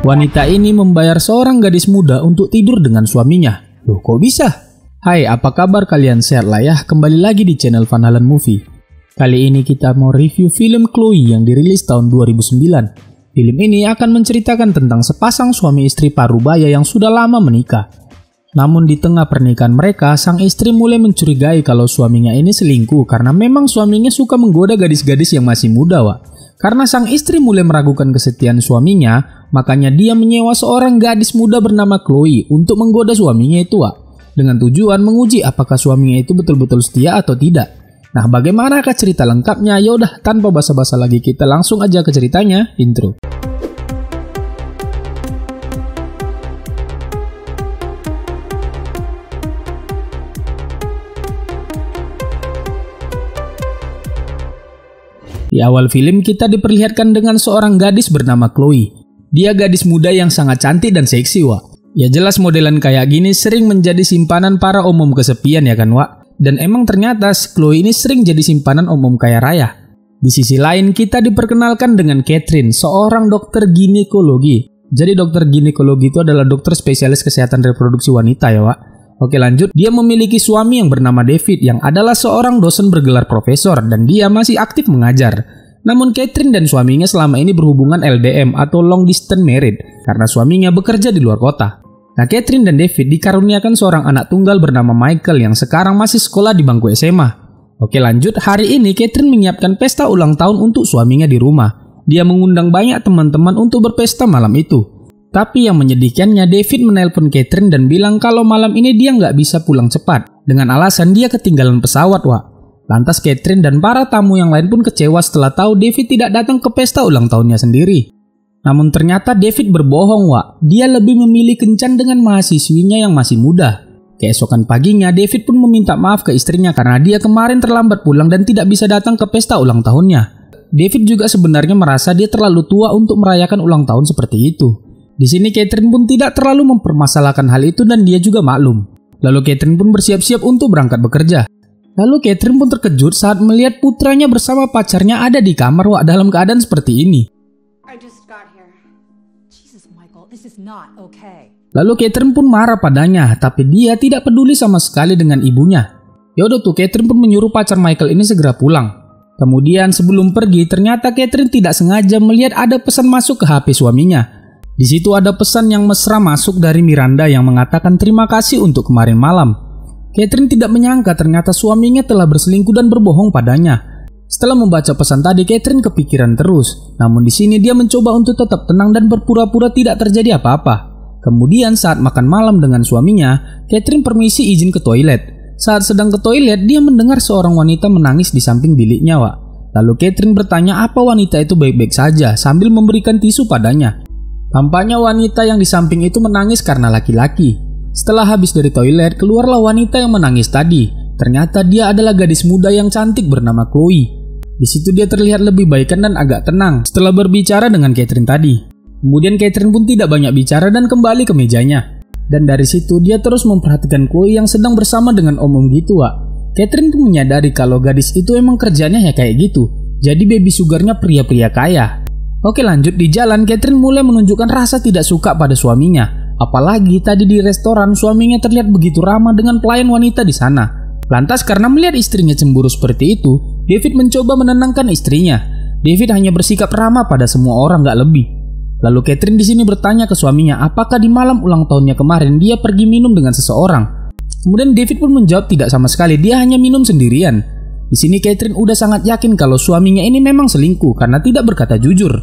Wanita ini membayar seorang gadis muda untuk tidur dengan suaminya. Loh, kok bisa? Hai, apa kabar kalian? Sehat lah ya? Kembali lagi di channel Van Halen Movie. Kali ini kita mau review film Chloe yang dirilis tahun 2009. Film ini akan menceritakan tentang sepasang suami istri parubaya yang sudah lama menikah. Namun di tengah pernikahan mereka, sang istri mulai mencurigai kalau suaminya ini selingkuh karena memang suaminya suka menggoda gadis-gadis yang masih muda, Wak. Karena sang istri mulai meragukan kesetiaan suaminya, makanya dia menyewa seorang gadis muda bernama Chloe untuk menggoda suaminya itu, Wak. Dengan tujuan menguji apakah suaminya itu betul-betul setia atau tidak. Nah, bagaimanakah cerita lengkapnya? Yaudah, tanpa basa-basa lagi kita langsung aja ke ceritanya, intro. Di awal film kita diperlihatkan dengan seorang gadis bernama Chloe. Dia gadis muda yang sangat cantik dan seksi, Wak. Ya jelas modelan kayak gini sering menjadi simpanan para omom kesepian ya kan, Wak. Dan emang ternyata Chloe ini sering jadi simpanan omom kaya raya. Di sisi lain kita diperkenalkan dengan Catherine, seorang dokter ginekologi. Jadi dokter ginekologi itu adalah dokter spesialis kesehatan reproduksi wanita ya, Wak. Oke lanjut, dia memiliki suami yang bernama David yang adalah seorang dosen bergelar profesor dan dia masih aktif mengajar. Namun Catherine dan suaminya selama ini berhubungan LDM atau long distance married karena suaminya bekerja di luar kota. Nah, Catherine dan David dikaruniakan seorang anak tunggal bernama Michael yang sekarang masih sekolah di bangku SMA. Oke lanjut, hari ini Catherine menyiapkan pesta ulang tahun untuk suaminya di rumah. Dia mengundang banyak teman-teman untuk berpesta malam itu. Tapi yang menyedihkannya, David menelpon Catherine dan bilang kalau malam ini dia nggak bisa pulang cepat. Dengan alasan dia ketinggalan pesawat, Wak. Lantas Catherine dan para tamu yang lain pun kecewa setelah tahu David tidak datang ke pesta ulang tahunnya sendiri. Namun ternyata David berbohong, Wak. Dia lebih memilih kencan dengan mahasiswinya yang masih muda. Keesokan paginya, David pun meminta maaf ke istrinya karena dia kemarin terlambat pulang dan tidak bisa datang ke pesta ulang tahunnya. David juga sebenarnya merasa dia terlalu tua untuk merayakan ulang tahun seperti itu. Di sini Catherine pun tidak terlalu mempermasalahkan hal itu dan dia juga maklum. Lalu Catherine pun bersiap-siap untuk berangkat bekerja. Lalu Catherine pun terkejut saat melihat putranya bersama pacarnya ada di kamar, Wak, dalam keadaan seperti ini. Lalu Catherine pun marah padanya, tapi dia tidak peduli sama sekali dengan ibunya. Yaudah tuh, Catherine pun menyuruh pacar Michael ini segera pulang. Kemudian sebelum pergi, ternyata Catherine tidak sengaja melihat ada pesan masuk ke HP suaminya. Di situ ada pesan yang mesra masuk dari Miranda yang mengatakan terima kasih untuk kemarin malam. Catherine tidak menyangka ternyata suaminya telah berselingkuh dan berbohong padanya. Setelah membaca pesan tadi, Catherine kepikiran terus. Namun di sini dia mencoba untuk tetap tenang dan berpura-pura tidak terjadi apa-apa. Kemudian saat makan malam dengan suaminya, Catherine permisi izin ke toilet. Saat sedang ke toilet, dia mendengar seorang wanita menangis di samping biliknya, Wak. Lalu Catherine bertanya apa wanita itu baik-baik saja sambil memberikan tisu padanya. Tampaknya wanita yang di samping itu menangis karena laki-laki. Setelah habis dari toilet, keluarlah wanita yang menangis tadi. Ternyata dia adalah gadis muda yang cantik bernama Chloe. Di situ dia terlihat lebih baikan dan agak tenang setelah berbicara dengan Catherine tadi. Kemudian Catherine pun tidak banyak bicara dan kembali ke mejanya. Dan dari situ dia terus memperhatikan Chloe yang sedang bersama dengan omong gitu, Wak. Catherine pun menyadari kalau gadis itu emang kerjanya ya kayak gitu. Jadi baby sugarnya pria-pria kaya. Oke lanjut, di jalan Catherine mulai menunjukkan rasa tidak suka pada suaminya. Apalagi tadi di restoran suaminya terlihat begitu ramah dengan pelayan wanita di sana. Lantas karena melihat istrinya cemburu seperti itu, David mencoba menenangkan istrinya. David hanya bersikap ramah pada semua orang, gak lebih. Lalu Catherine di sini bertanya ke suaminya apakah di malam ulang tahunnya kemarin dia pergi minum dengan seseorang. Kemudian David pun menjawab tidak sama sekali, dia hanya minum sendirian. Di sini Catherine udah sangat yakin kalau suaminya ini memang selingkuh karena tidak berkata jujur.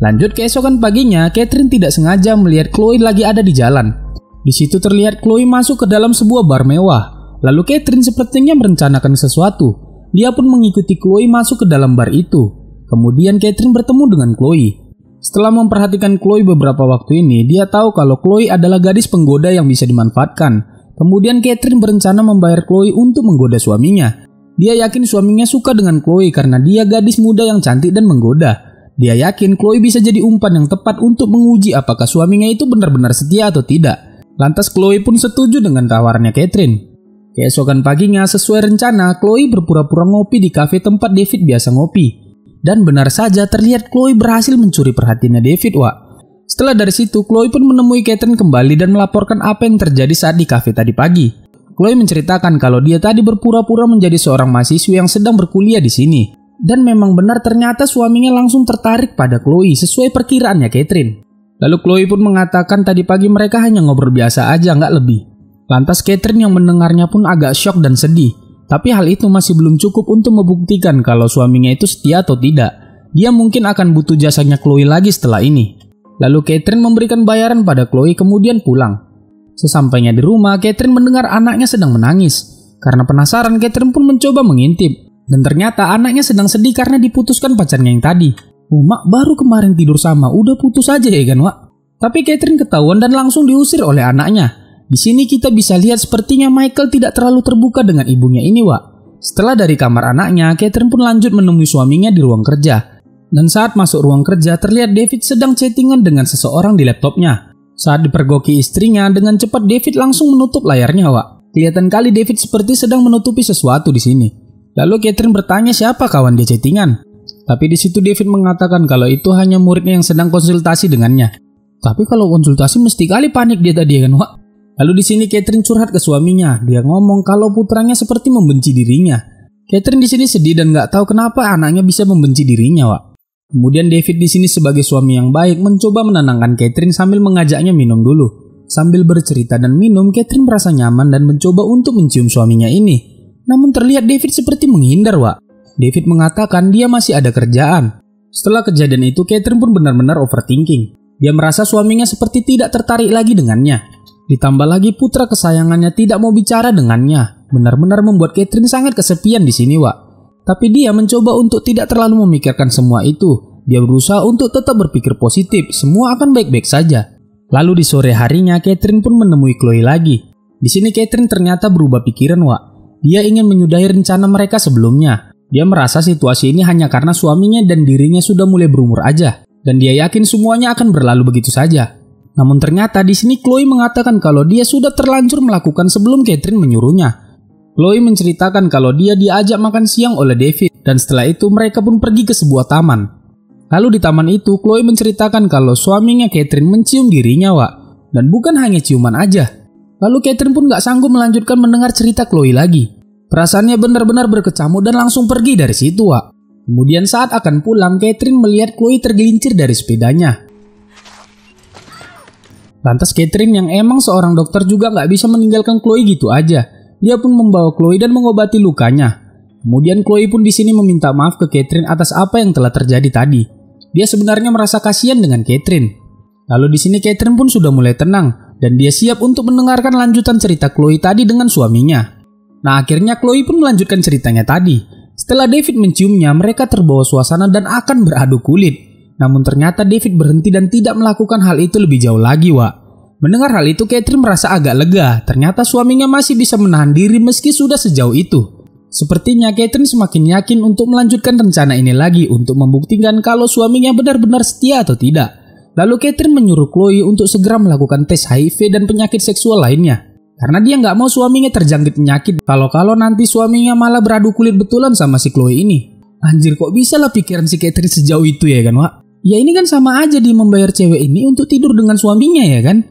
Lanjut keesokan paginya, Catherine tidak sengaja melihat Chloe lagi ada di jalan. Di situ terlihat Chloe masuk ke dalam sebuah bar mewah. Lalu Catherine sepertinya merencanakan sesuatu. Dia pun mengikuti Chloe masuk ke dalam bar itu. Kemudian Catherine bertemu dengan Chloe. Setelah memperhatikan Chloe beberapa waktu ini, dia tahu kalau Chloe adalah gadis penggoda yang bisa dimanfaatkan. Kemudian Catherine berencana membayar Chloe untuk menggoda suaminya. Dia yakin suaminya suka dengan Chloe karena dia gadis muda yang cantik dan menggoda. Dia yakin Chloe bisa jadi umpan yang tepat untuk menguji apakah suaminya itu benar-benar setia atau tidak. Lantas Chloe pun setuju dengan tawarannya Catherine. Keesokan paginya, sesuai rencana, Chloe berpura-pura ngopi di kafe tempat David biasa ngopi. Dan benar saja terlihat Chloe berhasil mencuri perhatiannya David, Wak. Setelah dari situ, Chloe pun menemui Catherine kembali dan melaporkan apa yang terjadi saat di kafe tadi pagi. Chloe menceritakan kalau dia tadi berpura-pura menjadi seorang mahasiswa yang sedang berkuliah di sini. Dan memang benar ternyata suaminya langsung tertarik pada Chloe sesuai perkiraannya Catherine. Lalu Chloe pun mengatakan tadi pagi mereka hanya ngobrol biasa aja, nggak lebih. Lantas Catherine yang mendengarnya pun agak syok dan sedih. Tapi hal itu masih belum cukup untuk membuktikan kalau suaminya itu setia atau tidak. Dia mungkin akan butuh jasanya Chloe lagi setelah ini. Lalu Catherine memberikan bayaran pada Chloe kemudian pulang. Sesampainya di rumah, Catherine mendengar anaknya sedang menangis. Karena penasaran, Catherine pun mencoba mengintip. Dan ternyata anaknya sedang sedih karena diputuskan pacarnya yang tadi. Mak baru kemarin tidur sama, udah putus aja ya kan Wak? Tapi Catherine ketahuan dan langsung diusir oleh anaknya. Di sini kita bisa lihat sepertinya Michael tidak terlalu terbuka dengan ibunya ini Wak. Setelah dari kamar anaknya, Catherine pun lanjut menemui suaminya di ruang kerja. Dan saat masuk ruang kerja, terlihat David sedang chattingan dengan seseorang di laptopnya. Saat dipergoki istrinya, dengan cepat David langsung menutup layarnya, Wak. Kelihatan kali David seperti sedang menutupi sesuatu di sini. Lalu Catherine bertanya siapa kawan dia chattingan. Tapi di situ David mengatakan kalau itu hanya muridnya yang sedang konsultasi dengannya. Tapi kalau konsultasi mesti kali panik dia tadi kan, Wak. Lalu di sini Catherine curhat ke suaminya. Dia ngomong kalau putranya seperti membenci dirinya. Catherine di sini sedih dan nggak tahu kenapa anaknya bisa membenci dirinya, Wak. Kemudian David di sini sebagai suami yang baik mencoba menenangkan Catherine sambil mengajaknya minum dulu. Sambil bercerita dan minum, Catherine merasa nyaman dan mencoba untuk mencium suaminya ini. Namun terlihat David seperti menghindar, Wak. David mengatakan dia masih ada kerjaan. Setelah kejadian itu, Catherine pun benar-benar overthinking. Dia merasa suaminya seperti tidak tertarik lagi dengannya. Ditambah lagi putra kesayangannya tidak mau bicara dengannya. Benar-benar membuat Catherine sangat kesepian di sini, Wak. Tapi dia mencoba untuk tidak terlalu memikirkan semua itu. Dia berusaha untuk tetap berpikir positif, semua akan baik-baik saja. Lalu di sore harinya, Catherine pun menemui Chloe lagi. Di sini Catherine ternyata berubah pikiran, Wak. Dia ingin menyudahi rencana mereka sebelumnya. Dia merasa situasi ini hanya karena suaminya dan dirinya sudah mulai berumur aja. Dan dia yakin semuanya akan berlalu begitu saja. Namun ternyata di sini Chloe mengatakan kalau dia sudah terlanjur melakukan sebelum Catherine menyuruhnya. Chloe menceritakan kalau dia diajak makan siang oleh David dan setelah itu mereka pun pergi ke sebuah taman. Lalu di taman itu Chloe menceritakan kalau suaminya Catherine mencium dirinya, Wak. Dan bukan hanya ciuman aja. Lalu Catherine pun gak sanggup melanjutkan mendengar cerita Chloe lagi. Perasaannya benar-benar berkecamuk dan langsung pergi dari situ, Wak. Kemudian saat akan pulang, Catherine melihat Chloe tergelincir dari sepedanya. Lantas Catherine yang emang seorang dokter juga gak bisa meninggalkan Chloe gitu aja. Dia pun membawa Chloe dan mengobati lukanya. Kemudian Chloe pun di sini meminta maaf ke Catherine atas apa yang telah terjadi tadi. Dia sebenarnya merasa kasihan dengan Catherine. Lalu di sini Catherine pun sudah mulai tenang dan dia siap untuk mendengarkan lanjutan cerita Chloe tadi dengan suaminya. Nah akhirnya Chloe pun melanjutkan ceritanya tadi. Setelah David menciumnya, mereka terbawa suasana dan akan beradu kulit. Namun ternyata David berhenti dan tidak melakukan hal itu lebih jauh lagi, Wak. Mendengar hal itu, Catherine merasa agak lega. Ternyata suaminya masih bisa menahan diri meski sudah sejauh itu. Sepertinya Catherine semakin yakin untuk melanjutkan rencana ini lagi untuk membuktikan kalau suaminya benar-benar setia atau tidak. Lalu Catherine menyuruh Chloe untuk segera melakukan tes HIV dan penyakit seksual lainnya. Karena dia nggak mau suaminya terjangkit penyakit kalau nanti suaminya malah beradu kulit betulan sama si Chloe ini. Anjir, kok bisa lah pikiran si Catherine sejauh itu ya kan, Wak? Ya ini kan sama aja dia membayar cewek ini untuk tidur dengan suaminya ya kan?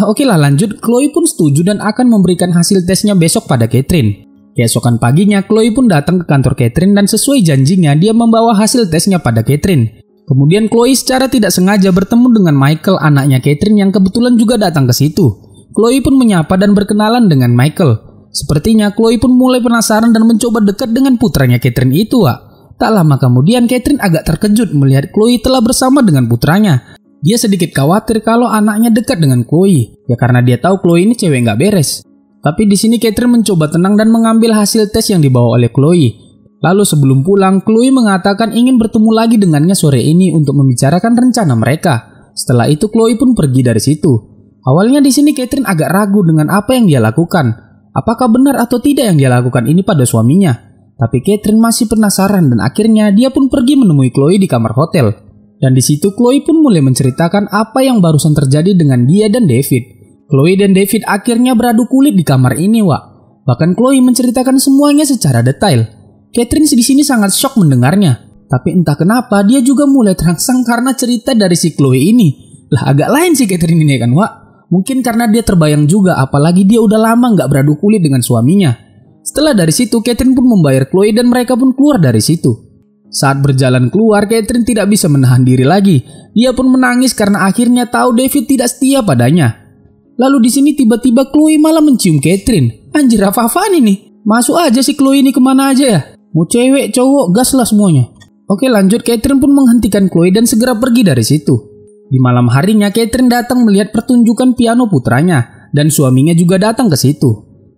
Oke lah lanjut, Chloe pun setuju dan akan memberikan hasil tesnya besok pada Catherine. Keesokan paginya, Chloe pun datang ke kantor Catherine dan sesuai janjinya dia membawa hasil tesnya pada Catherine. Kemudian Chloe secara tidak sengaja bertemu dengan Michael, anaknya Catherine yang kebetulan juga datang ke situ. Chloe pun menyapa dan berkenalan dengan Michael. Sepertinya Chloe pun mulai penasaran dan mencoba dekat dengan putranya Catherine itu, Wak. Tak lama kemudian Catherine agak terkejut melihat Chloe telah bersama dengan putranya. Dia sedikit khawatir kalau anaknya dekat dengan Chloe, ya karena dia tahu Chloe ini cewek nggak beres. Tapi di sini Catherine mencoba tenang dan mengambil hasil tes yang dibawa oleh Chloe. Lalu sebelum pulang, Chloe mengatakan ingin bertemu lagi dengannya sore ini untuk membicarakan rencana mereka. Setelah itu Chloe pun pergi dari situ. Awalnya di sini Catherine agak ragu dengan apa yang dia lakukan. Apakah benar atau tidak yang dia lakukan ini pada suaminya? Tapi Catherine masih penasaran dan akhirnya dia pun pergi menemui Chloe di kamar hotel. Dan di situ Chloe pun mulai menceritakan apa yang barusan terjadi dengan dia dan David. Chloe dan David akhirnya beradu kulit di kamar ini, Wak. Bahkan Chloe menceritakan semuanya secara detail. Catherine di sini sangat shock mendengarnya. Tapi entah kenapa dia juga mulai terangsang karena cerita dari si Chloe ini. Lah agak lain sih Catherine ini kan Wak. Mungkin karena dia terbayang juga, apalagi dia udah lama nggak beradu kulit dengan suaminya. Setelah dari situ Catherine pun membayar Chloe dan mereka pun keluar dari situ. Saat berjalan keluar, Catherine tidak bisa menahan diri lagi. Dia pun menangis karena akhirnya tahu David tidak setia padanya. Lalu di sini tiba-tiba Chloe malah mencium Catherine. Anjir, apa-apaan ini? Masuk aja si Chloe ini kemana aja ya? Mau cewek, cowok, gas lah semuanya. Oke lanjut, Catherine pun menghentikan Chloe dan segera pergi dari situ. Di malam harinya Catherine datang melihat pertunjukan piano putranya dan suaminya juga datang ke situ.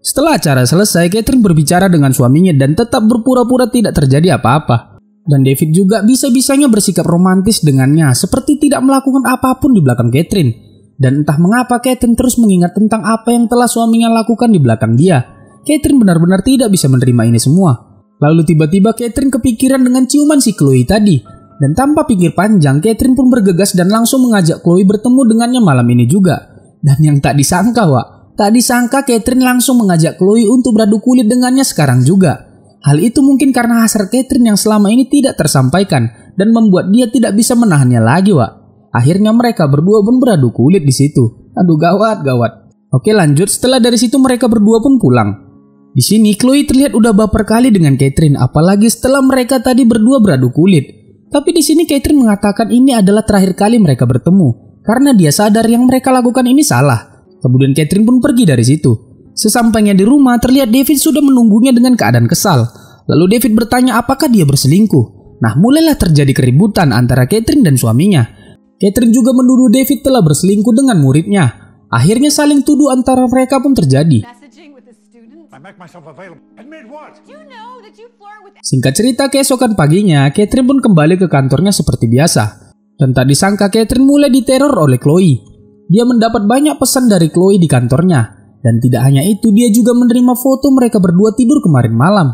Setelah acara selesai, Catherine berbicara dengan suaminya dan tetap berpura-pura tidak terjadi apa-apa. Dan David juga bisa-bisanya bersikap romantis dengannya seperti tidak melakukan apapun di belakang Catherine. Dan entah mengapa Catherine terus mengingat tentang apa yang telah suaminya lakukan di belakang dia. Catherine benar-benar tidak bisa menerima ini semua. Lalu tiba-tiba Catherine kepikiran dengan ciuman si Chloe tadi. Dan tanpa pikir panjang, Catherine pun bergegas dan langsung mengajak Chloe bertemu dengannya malam ini juga. Dan yang tak disangka Wak, tak disangka Catherine langsung mengajak Chloe untuk beradu kulit dengannya sekarang juga. Hal itu mungkin karena hasrat Catherine yang selama ini tidak tersampaikan dan membuat dia tidak bisa menahannya lagi Wak. Akhirnya mereka berdua pun beradu kulit di situ. Aduh gawat. Oke lanjut, setelah dari situ mereka berdua pun pulang. Di sini Chloe terlihat udah baper kali dengan Catherine, apalagi setelah mereka tadi berdua beradu kulit. Tapi di sini Catherine mengatakan ini adalah terakhir kali mereka bertemu karena dia sadar yang mereka lakukan ini salah. Kemudian Catherine pun pergi dari situ. Sesampainya di rumah, terlihat David sudah menunggunya dengan keadaan kesal. Lalu David bertanya apakah dia berselingkuh. Nah, mulailah terjadi keributan antara Catherine dan suaminya. Catherine juga menuduh David telah berselingkuh dengan muridnya. Akhirnya saling tuduh antara mereka pun terjadi. Singkat cerita, keesokan paginya, Catherine pun kembali ke kantornya seperti biasa. Dan tak disangka Catherine mulai diteror oleh Chloe. Dia mendapat banyak pesan dari Chloe di kantornya. Dan tidak hanya itu, dia juga menerima foto mereka berdua tidur kemarin malam.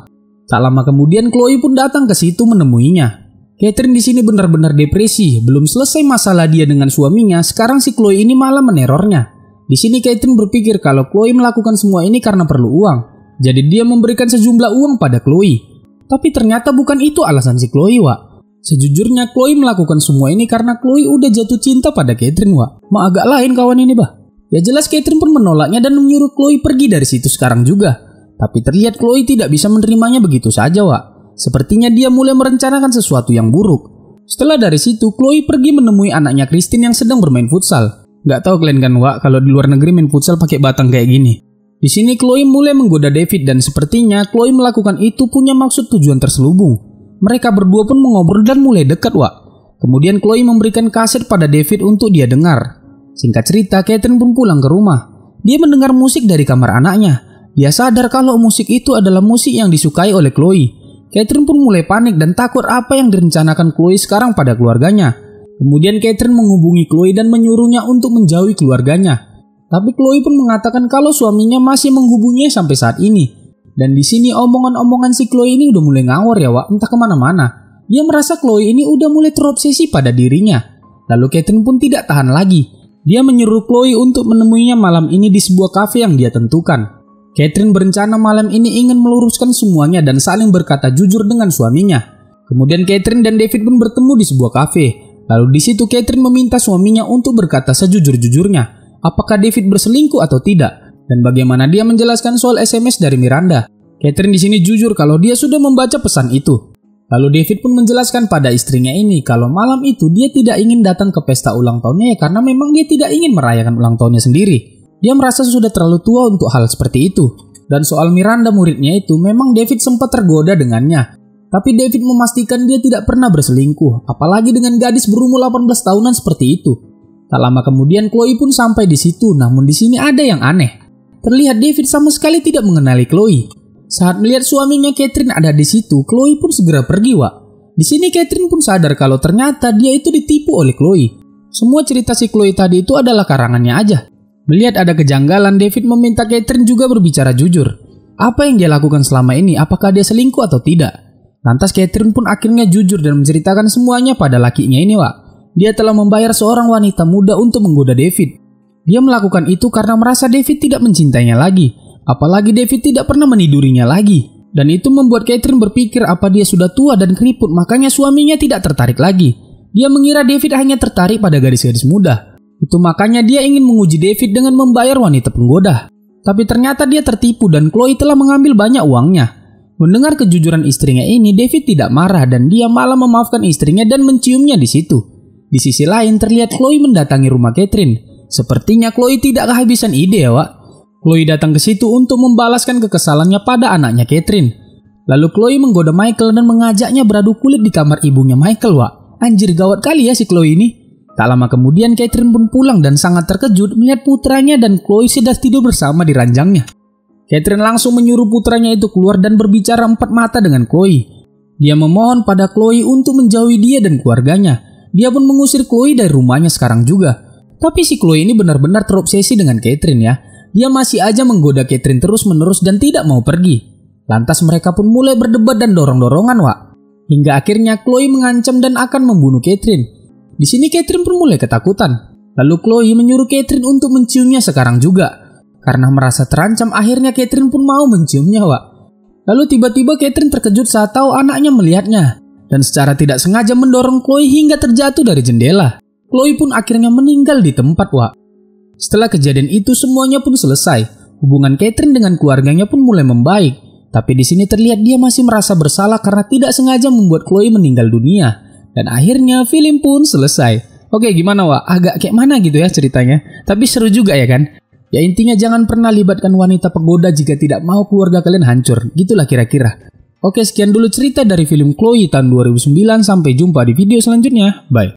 Tak lama kemudian Chloe pun datang ke situ menemuinya. Catherine di sini benar-benar depresi. Belum selesai masalah dia dengan suaminya, sekarang si Chloe ini malah menerornya. Di sini Catherine berpikir kalau Chloe melakukan semua ini karena perlu uang. Jadi dia memberikan sejumlah uang pada Chloe. Tapi ternyata bukan itu alasan si Chloe Wak. Sejujurnya Chloe melakukan semua ini karena Chloe udah jatuh cinta pada Catherine Wak. Agak lain kawan ini bah. Ya jelas Catherine pun menolaknya dan menyuruh Chloe pergi dari situ sekarang juga. Tapi terlihat Chloe tidak bisa menerimanya begitu saja Wak. Sepertinya dia mulai merencanakan sesuatu yang buruk. Setelah dari situ Chloe pergi menemui anaknya Christine yang sedang bermain futsal. Gak tahu kalian kan Wak, kalau di luar negeri main futsal pakai batang kayak gini. Di sini Chloe mulai menggoda David dan sepertinya Chloe melakukan itu punya maksud tujuan terselubung. Mereka berdua pun mengobrol dan mulai dekat Wak. Kemudian Chloe memberikan kaset pada David untuk dia dengar. Singkat cerita, Catherine pun pulang ke rumah. Dia mendengar musik dari kamar anaknya. Dia sadar kalau musik itu adalah musik yang disukai oleh Chloe. Catherine pun mulai panik dan takut apa yang direncanakan Chloe sekarang pada keluarganya. Kemudian Catherine menghubungi Chloe dan menyuruhnya untuk menjauhi keluarganya. Tapi Chloe pun mengatakan kalau suaminya masih menghubunginya sampai saat ini. Dan di sini omongan-omongan si Chloe ini udah mulai ngawur ya Wak, entah kemana-mana. Dia merasa Chloe ini udah mulai terobsesi pada dirinya. Lalu Catherine pun tidak tahan lagi. Dia menyuruh Chloe untuk menemuinya malam ini di sebuah kafe yang dia tentukan. Catherine berencana malam ini ingin meluruskan semuanya dan saling berkata jujur dengan suaminya. Kemudian Catherine dan David pun bertemu di sebuah kafe. Lalu di situ Catherine meminta suaminya untuk berkata sejujur-jujurnya, apakah David berselingkuh atau tidak, dan bagaimana dia menjelaskan soal SMS dari Miranda. Catherine di sini jujur kalau dia sudah membaca pesan itu. Lalu David pun menjelaskan pada istrinya ini kalau malam itu dia tidak ingin datang ke pesta ulang tahunnya karena memang dia tidak ingin merayakan ulang tahunnya sendiri. Dia merasa sudah terlalu tua untuk hal seperti itu. Dan soal Miranda muridnya itu memang David sempat tergoda dengannya. Tapi David memastikan dia tidak pernah berselingkuh, apalagi dengan gadis berumur 18 tahunan seperti itu. Tak lama kemudian Chloe pun sampai di situ, namun di sini ada yang aneh. Terlihat David sama sekali tidak mengenali Chloe. Saat melihat suaminya Catherine ada di situ, Chloe pun segera pergi Wak. Di sini Catherine pun sadar kalau ternyata dia itu ditipu oleh Chloe. Semua cerita si Chloe tadi itu adalah karangannya aja. Melihat ada kejanggalan, David meminta Catherine juga berbicara jujur. Apa yang dia lakukan selama ini, apakah dia selingkuh atau tidak? Lantas Catherine pun akhirnya jujur dan menceritakan semuanya pada lakinya ini Wak. Dia telah membayar seorang wanita muda untuk menggoda David. Dia melakukan itu karena merasa David tidak mencintainya lagi. Apalagi David tidak pernah menidurinya lagi. Dan itu membuat Catherine berpikir apa dia sudah tua dan keriput, makanya suaminya tidak tertarik lagi. Dia mengira David hanya tertarik pada gadis-gadis muda. Itu makanya dia ingin menguji David dengan membayar wanita penggoda. Tapi ternyata dia tertipu dan Chloe telah mengambil banyak uangnya. Mendengar kejujuran istrinya ini, David tidak marah dan dia malah memaafkan istrinya dan menciumnya di situ. Di sisi lain terlihat Chloe mendatangi rumah Catherine. Sepertinya Chloe tidak kehabisan ide ya, Wak. Chloe datang ke situ untuk membalaskan kekesalannya pada anaknya Catherine. Lalu Chloe menggoda Michael dan mengajaknya beradu kulit di kamar ibunya Michael, Wak. Anjir, gawat kali ya si Chloe ini. Tak lama kemudian Catherine pun pulang dan sangat terkejut melihat putranya dan Chloe sudah tidur bersama di ranjangnya. Catherine langsung menyuruh putranya itu keluar dan berbicara empat mata dengan Chloe. Dia memohon pada Chloe untuk menjauhi dia dan keluarganya. Dia pun mengusir Chloe dari rumahnya sekarang juga. Tapi si Chloe ini benar-benar terobsesi dengan Catherine ya. Dia masih aja menggoda Catherine terus-menerus dan tidak mau pergi. Lantas mereka pun mulai berdebat dan dorong-dorongan, Wak. Hingga akhirnya Chloe mengancam dan akan membunuh Catherine. Di sini Catherine pun mulai ketakutan. Lalu Chloe menyuruh Catherine untuk menciumnya sekarang juga. Karena merasa terancam, akhirnya Catherine pun mau menciumnya, Wak. Lalu tiba-tiba Catherine terkejut saat tahu anaknya melihatnya. Dan secara tidak sengaja mendorong Chloe hingga terjatuh dari jendela. Chloe pun akhirnya meninggal di tempat, Wak. Setelah kejadian itu semuanya pun selesai. Hubungan Catherine dengan keluarganya pun mulai membaik. Tapi di sini terlihat dia masih merasa bersalah karena tidak sengaja membuat Chloe meninggal dunia. Dan akhirnya film pun selesai. Oke, gimana, Wak? Agak kayak mana gitu ya ceritanya. Tapi seru juga ya kan? Ya intinya jangan pernah libatkan wanita penggoda jika tidak mau keluarga kalian hancur. Gitulah kira-kira. Oke, sekian dulu cerita dari film Chloe tahun 2009. Sampai jumpa di video selanjutnya. Bye.